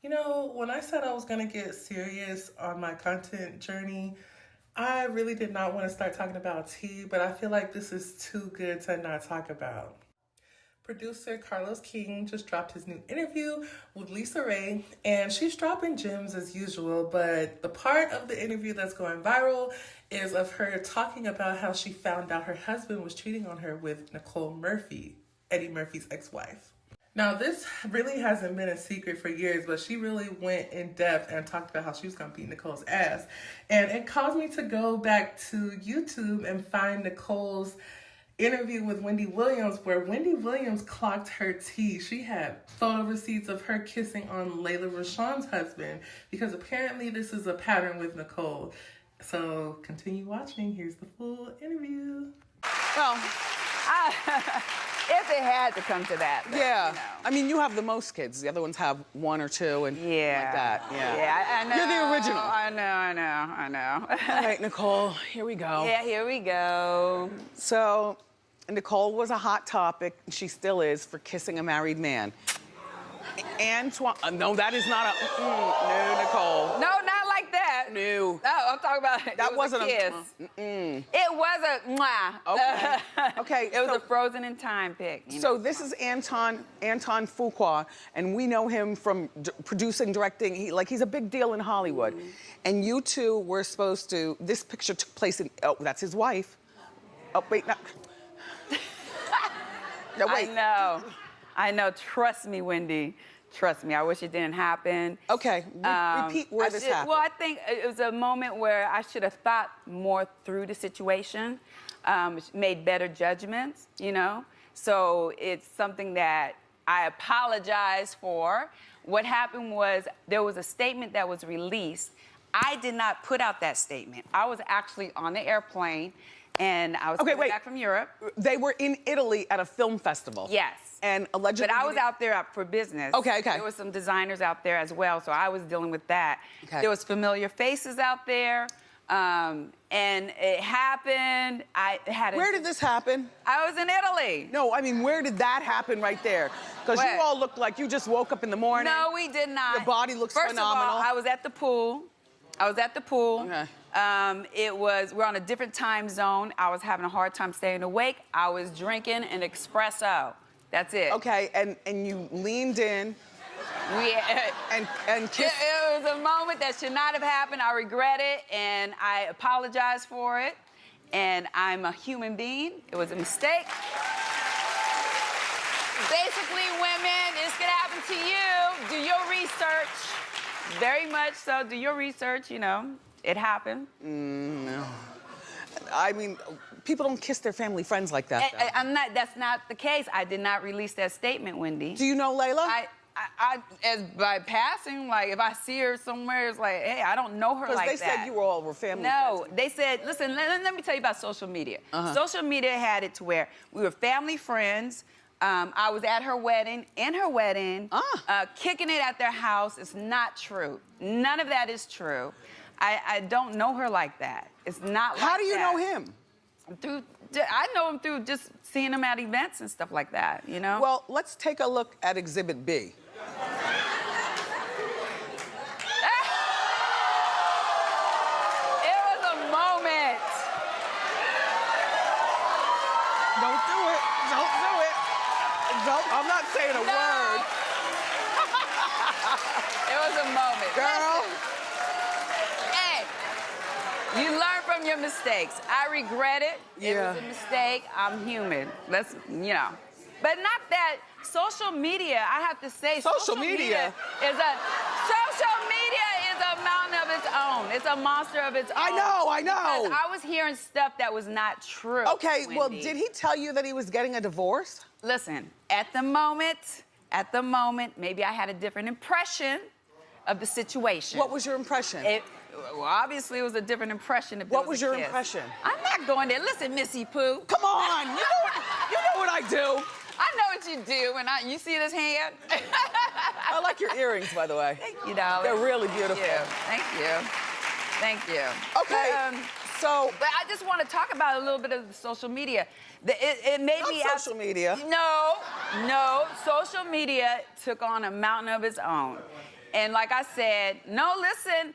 You know, when I said I was going to get serious on my content journey, I really did not want to start talking about tea, but I feel like this is too good to not talk about. Producer Carlos King just dropped his new interview with Lisa Ray, and she's dropping gems as usual, but the part of the interview that's going viral is of her talking about how she found out her husband was cheating on her with Nicole Murphy, Eddie Murphy's ex-wife. Now, this really hasn't been a secret for years, but she really went in depth and talked about how she was going to beat Nicole's ass. And it caused me to go back to YouTube and find Nicole's interview with Wendy Williams, where Wendy Williams clocked her tea. She had photo receipts of her kissing on Layla Rashawn's husband, because apparently this is a pattern with Nicole. So continue watching. Here's the full interview. Well, if it had to come to that. But, yeah. You know. I mean, you have the most kids. The other ones have one or two and like that. Yeah. Yeah, I know. You're the original. I know. All right, Nicole, here we go. Yeah, here we go. So, Nicole was a hot topic, and she still is, for kissing a married man. Antoine, no, that is not a, no, Nicole. No, not like that. No. No, I'm talking about That wasn't a kiss. It was a mwah. Okay. Okay. It was a frozen in time pic. So this is Anton Fuqua, and we know him from producing, directing. He's a big deal in Hollywood. And you two were supposed to, this picture took place in, oh, that's his wife. Oh, wait, no. No, wait. I know. Trust me, Wendy. Trust me. I wish it didn't happen. Okay. Repeat where this happened. Well, I think it was a moment where I should have thought more through the situation, made better judgments, you know? So it's something that I apologize for. What happened was there was a statement that was released. I did not put out that statement. I was actually on the airplane, and I was coming back from Europe. They were in Italy at a film festival. Yes. And allegedly... But I was out there for business. Okay. There were some designers out there as well, so I was dealing with that. Okay. There was familiar faces out there, and it happened. Where did this happen? I was in Italy. No, I mean, where did that happen right there? Because you all looked like you just woke up in the morning. No, we did not. Your body looks phenomenal. First of all, I was at the pool. Okay. We're on a different time zone. I was having a hard time staying awake. I was drinking an espresso. That's it. Okay, and you leaned in and kissed. It was a moment that should not have happened. I regret it, and I apologize for it. And I'm a human being. It was a mistake. Basically, women, it's gonna happen to you. Do your research. Very much so. Do your research, you know. It happened. No. I mean, people don't kiss their family friends like that. That's not the case. I did not release that statement, Wendy. Do you know Layla? As by passing, like if I see her somewhere, it's like, hey, I don't know her like that. Because they said you all were family friends. No, they said, listen, let me tell you about social media. Social media had it to where we were family friends. I was at her wedding, kicking it at their house. It's not true. None of that is true. I don't know her like that. It's not like that. How do you know him? I know him through just seeing him at events and stuff like that, you know? Well, let's take a look at Exhibit B. It was a moment. Don't do it. Don't do it. I'm not saying a word. It was a moment. Girl. Hey, you learn from your mistakes. I regret it. Yeah. It was a mistake. I'm human. You know. But not that social media, I have to say, social media is a mountain of its own. It's a monster of its own. I know. Because I was hearing stuff that was not true. Okay, Wendy. well, did he tell you that he was getting a divorce? Listen, at the moment, maybe I had a different impression of the situation. What was your impression? Well, obviously, it was a different impression. What was your impression? I'm not going there. Listen, Missy Pooh. Come on, you know what I do. I know what you do, and you see this hand? I like your earrings, by the way. Thank you, darling. They're really beautiful. Thank you. Thank you. Okay, so... But I just want to talk about a little bit of the social media. It made me... social media. No. Social media took on a mountain of its own. And like I said, no, listen.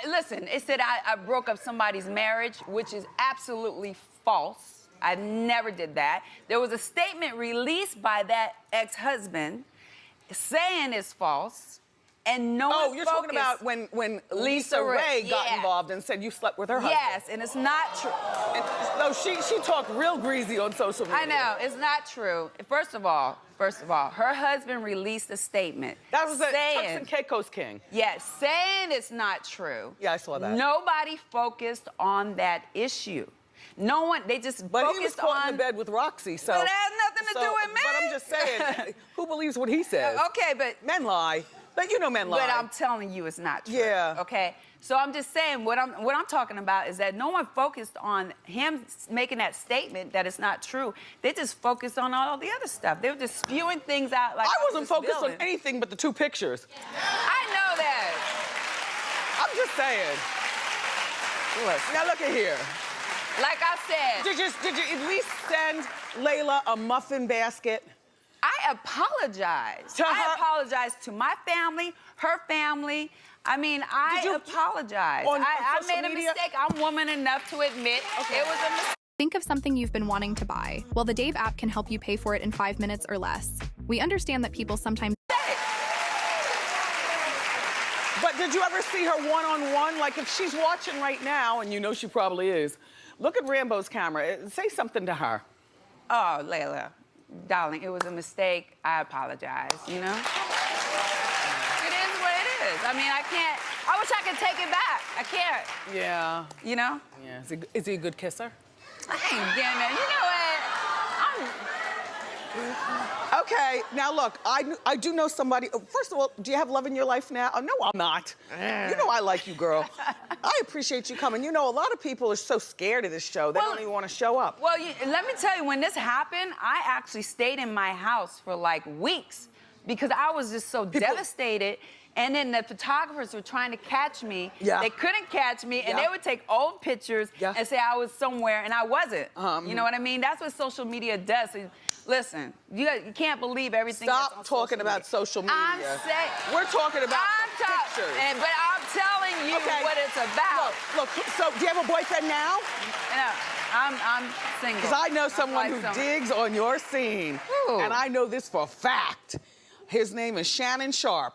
Listen, it said I broke up somebody's marriage, which is absolutely false. I never did that. There was a statement released by that ex-husband saying it's false. And no Oh, one you're focused. talking about when Lisa Ray got involved and said you slept with her husband. Yes, and it's not true. No, she talked real greasy on social media. I know, it's not true. First of all, her husband released a statement. That was saying, Turks and Caicos King. Yes, saying it's not true. Yeah, I saw that. Nobody focused on that issue. No one, they just But focused he was caught on... in the bed with Roxy, so... But that has nothing to do with me. But I'm just saying, who believes what he says? Okay, but... Men lie. But you know men lie. But I'm telling you it's not true. Yeah. Okay? So I'm just saying, what I'm talking about is that no one focused on him making that statement that it's not true. They just focused on all the other stuff. They were just spewing things out like... I wasn't focused on anything but the 2 pictures. I know that. I'm just saying. Listen. Now look at here. Like I said... Did you at least send Layla a muffin basket? I apologize. I apologize to my family, her family. I mean, I apologize. I made a mistake. I'm woman enough to admit it was a mistake. Think of something you've been wanting to buy. Well, the Dave app can help you pay for it in 5 minutes or less. We understand that people sometimes... But did you ever see her one-on-one? Like, if she's watching right now, and you know she probably is, look at Rambo's camera. Say something to her. Oh, Layla, darling, it was a mistake. I apologize, you know? It is what it is. I mean, I can't... I wish I could take it back. I can't. Yeah. You know? Yeah. Is he a good kisser? I ain't getting it. You know what? Okay, now look, I do know somebody. First of all, do you have love in your life now? Oh, no, I'm not. You know I like you, girl. I appreciate you coming. You know, a lot of people are so scared of this show, they don't even want to show up. Well, let me tell you, when this happened, I actually stayed in my house for like weeks because I was just so devastated. And then the photographers were trying to catch me. Yeah. They couldn't catch me, and they would take old pictures and say I was somewhere, and I wasn't. You know what I mean? That's what social media does. So, listen, you can't believe everything that's on talking about social media. I'm saying... We're talking about pictures. But I'm telling you what it's about. Look, so do you have a boyfriend now? No, I'm single. Because I know someone who digs on your scene. And I know this for a fact. His name is Shannon Sharp.